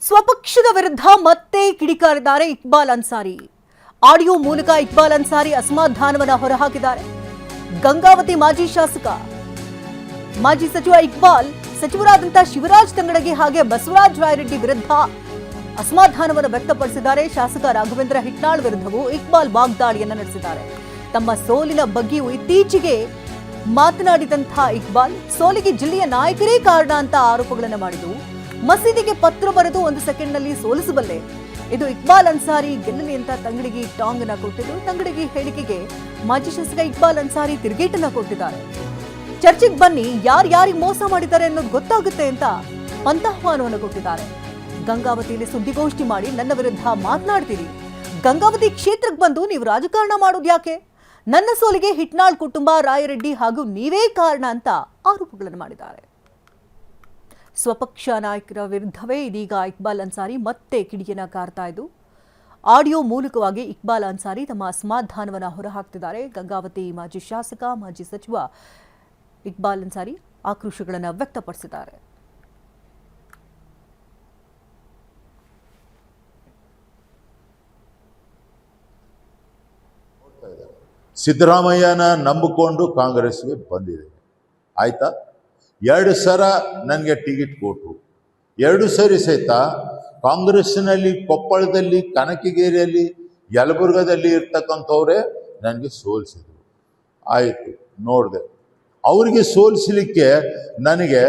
ಸ್ವಪಕ್ಷದ ವಿರುದ್ಧ ಮತ್ತೆ ಕಿಡಿಕಾರಿದ್ದಾರೆ ಇಕ್ಬಾಲ್ ಅನ್ಸಾರಿ. ಆಡಿಯೋ ಮೂಲಕ ಇಕ್ಬಾಲ್ ಅನ್ಸಾರಿ ಅಸಮಾಧಾನವನ್ನ ಹೊರಹಾಕಿದ್ದಾರೆ. ಗಂಗಾವತಿ ಮಾಜಿ ಶಾಸಕ, ಮಾಜಿ ಸಚಿವ ಇಕ್ಬಾಲ್ ಸಚಿವರಾದಂತಹ ಶಿವರಾಜ್ ತಂಗಡಗಿ ಹಾಗೆ ಬಸವರಾಜ ರಾಯರೆಡ್ಡಿ ವಿರುದ್ಧ ಅಸಮಾಧಾನವನ್ನು ವ್ಯಕ್ತಪಡಿಸಿದ್ದಾರೆ. ಶಾಸಕ ರಾಘವೇಂದ್ರ ಹಿಟ್ನಾಳ್ ವಿರುದ್ಧವೂ ಇಕ್ಬಾಲ್ ವಾಗ್ದಾಳಿಯನ್ನು ನಡೆಸಿದ್ದಾರೆ. ತಮ್ಮ ಸೋಲಿನ ಬಗ್ಗೆಯೂ ಇತ್ತೀಚೆಗೆ ಮಾತನಾಡಿದಂತಹ ಇಕ್ಬಾಲ್ ಸೋಲಿಗೆ ಜಿಲ್ಲೆಯ ನಾಯಕರೇ ಕಾರಣ ಅಂತ ಆರೋಪಗಳನ್ನು ಮಾಡಿದ್ದು, ಮಸೀದಿಗೆ ಪತ್ರ ಬರೆದು 1 ಸೆಕೆಂಡ್ನಲ್ಲಿ ಸೋಲಿಸಬಲ್ಲೆ, ಇದು ಇಕ್ಬಾಲ್ ಅನ್ಸಾರಿ ಗೆಲ್ಲಲಿ ಅಂತ ತಂಗಡಿಗೆ ಟಾಂಗ್ ಅನ್ನ ಕೊಟ್ಟಿದ್ದು. ತಂಗಡಿಗೆ ಹೇಳಿಕೆಗೆ ಮಾಜಿ ಶಾಸಕ ಇಕ್ಬಾಲ್ ಅನ್ಸಾರಿ ತಿರುಗೇಟನ್ನ ಕೊಟ್ಟಿದ್ದಾರೆ. ಚರ್ಚೆಗೆ ಬನ್ನಿ, ಯಾರಿಗೆ ಮೋಸ ಮಾಡಿದ್ದಾರೆ ಅನ್ನೋದು ಗೊತ್ತಾಗುತ್ತೆ ಅಂತ ಪಂಥಾಹ್ವಾನವನ್ನು ಕೊಟ್ಟಿದ್ದಾರೆ. ಗಂಗಾವತಿಯಲ್ಲಿ ಸುದ್ದಿಗೋಷ್ಠಿ ಮಾಡಿ ನನ್ನ ವಿರುದ್ಧ ಮಾತನಾಡ್ತೀರಿ, ಗಂಗಾವತಿ ಕ್ಷೇತ್ರಕ್ಕೆ ಬಂದು ನೀವು ರಾಜಕಾರಣ ಮಾಡೋದು ಯಾಕೆ? ನನ್ನ ಸೋಲಿಗೆ ಹಿಟ್ನಾಳ್ ಕುಟುಂಬ, ರಾಯರೆಡ್ಡಿ ಹಾಗೂ ನೀವೇ ಕಾರಣ ಅಂತ ಆರೋಪಗಳನ್ನು ಮಾಡಿದ್ದಾರೆ. ಸ್ವಪಕ್ಷ ನಾಯಕರ ವಿರುದ್ಧವೇ ಇದೀಗ ಇಕ್ಬಾಲ್ ಅನ್ಸಾರಿ ಮತ್ತೆ ಕಿಡಿಯನ್ನ ಕಾರ್ತಾ ಇದ್ದು, ಆಡಿಯೋ ಮೂಲಕವಾಗಿ ಇಕ್ಬಾಲ್ ಅನ್ಸಾರಿ ತಮ್ಮ ಅಸಮಾಧಾನವನ್ನು ಹೊರಹಾಕ್ತಿದ್ದಾರೆ. ಗಂಗಾವತಿ ಮಾಜಿ ಶಾಸಕ, ಮಾಜಿ ಸಚಿವ ಇಕ್ಬಾಲ್ ಅನ್ಸಾರಿ ಆಕ್ರೋಶಗಳನ್ನು ವ್ಯಕ್ತಪಡಿಸಿದ್ದಾರೆ. ಸಿದ್ದರಾಮಯ್ಯನ ನಂಬಿಕೊಂಡು ಕಾಂಗ್ರೆಸ್ಗೆ ಬಂದಿದೆ, ಆಯ್ತಾ? 2 ಸಲ ನನಗೆ ಟಿಕೆಟ್ ಕೊಟ್ಟರು. 2 ಸರಿ ಸಹಿತ ಕಾಂಗ್ರೆಸ್ನಲ್ಲಿ ಕೊಪ್ಪಳದಲ್ಲಿ, ಕನಕಗಿರಿಯಲ್ಲಿ, ಯಲಬುರ್ಗದಲ್ಲಿ ಇರ್ತಕ್ಕಂಥವ್ರೆ ನನಗೆ ಸೋಲಿಸಿದ್ರು. ಆಯಿತು, ನೋಡಿದೆ. ಅವರಿಗೆ ಸೋಲಿಸಲಿಕ್ಕೆ ನನಗೆ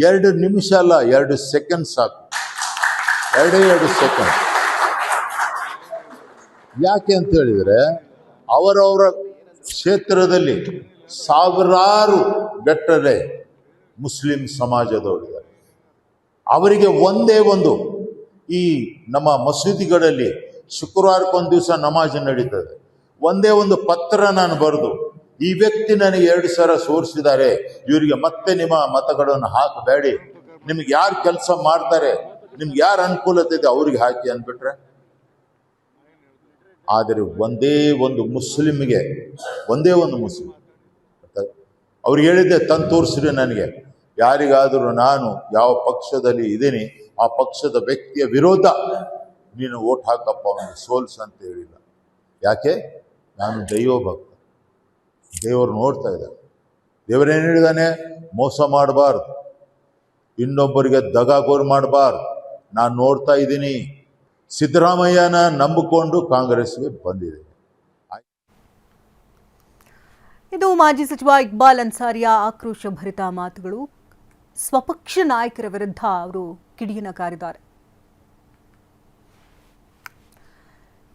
2 ನಿಮಿಷ ಅಲ್ಲ, 2 ಸೆಕೆಂಡ್ ಸಾಕು. 2 ಸೆಕೆಂಡ್. ಯಾಕೆ ಅಂತ ಹೇಳಿದರೆ, ಅವರವರ ಕ್ಷೇತ್ರದಲ್ಲಿ ಸಾವಿರಾರು ಗಟ್ಟಲೆ ಮುಸ್ಲಿಂ ಸಮಾಜದವರಿದ್ದಾರೆ. ಅವರಿಗೆ ಒಂದೇ ಒಂದು, ಈ ನಮ್ಮ ಮಸೀದಿಗಳಲ್ಲಿ ಶುಕ್ರವಾರಕ್ಕೊಂದು ದಿವಸ ನಮಾಜ್ ನಡೀತದೆ, ಒಂದೇ ಒಂದು ಪತ್ರ ನಾನು ಬರೆದು, ಈ ವ್ಯಕ್ತಿ ನನಗೆ 2 ಸಲ ಸೋರಿಸಿದ್ದಾರೆ, ಇವರಿಗೆ ಮತ್ತೆ ನಿಮ್ಮ ಮತಗಳನ್ನು ಹಾಕಬೇಡಿ, ನಿಮ್ಗೆ ಯಾರು ಕೆಲಸ ಮಾಡ್ತಾರೆ, ನಿಮ್ಗೆ ಯಾರು ಅನುಕೂಲತೆ ಇದೆ ಅವ್ರಿಗೆ ಹಾಕಿ ಅಂದ್ಬಿಟ್ರೆ. ಆದರೆ ಒಂದೇ ಒಂದು ಮುಸ್ಲಿಮ್ಗೆ, ಅವ್ರಿಗೆ ಹೇಳಿದ್ದೆ, ತಂದು ತೋರಿಸ್ರಿ ನನಗೆ, ಯಾರಿಗಾದರೂ ನಾನು ಯಾವ ಪಕ್ಷದಲ್ಲಿ ಇದ್ದೀನಿ ಆ ಪಕ್ಷದ ವ್ಯಕ್ತಿಯ ವಿರೋಧ ನೀನು ಓಟ್ ಹಾಕಪ್ಪ, ಅವನಿಗೆ ಸೋಲ್ಸು ಅಂತ ಹೇಳಿಲ್ಲ. ಯಾಕೆ? ನಾನು ದೈವಭಕ್ತ, ದೇವರು ನೋಡ್ತಾ ಇದ್ದಾರೆ. ದೇವರೇನು ಹೇಳಿದಾನೆ? ಮೋಸ ಮಾಡಬಾರ್ದು, ಇನ್ನೊಬ್ಬರಿಗೆ ದಗಾಕೋರು ಮಾಡಬಾರ್ದು. ನಾನು ನೋಡ್ತಾ ಇದ್ದೀನಿ. ಸಿದ್ದರಾಮಯ್ಯನ ನಂಬಿಕೊಂಡು ಕಾಂಗ್ರೆಸ್ಗೆ ಬಂದಿದೆ. ಇದು ಮಾಜಿ ಸಚಿವ ಇಕ್ಬಾಲ್ ಅನ್ಸಾರಿಯ ಆಕ್ರೋಶ ಭರಿತ ಮಾತುಗಳು. ಸ್ವಪಕ್ಷ ನಾಯಕರ ವಿರುದ್ಧ ಅವರು ಕಿಡಿಯನ್ನ ಕಾರಿದ್ದಾರೆ.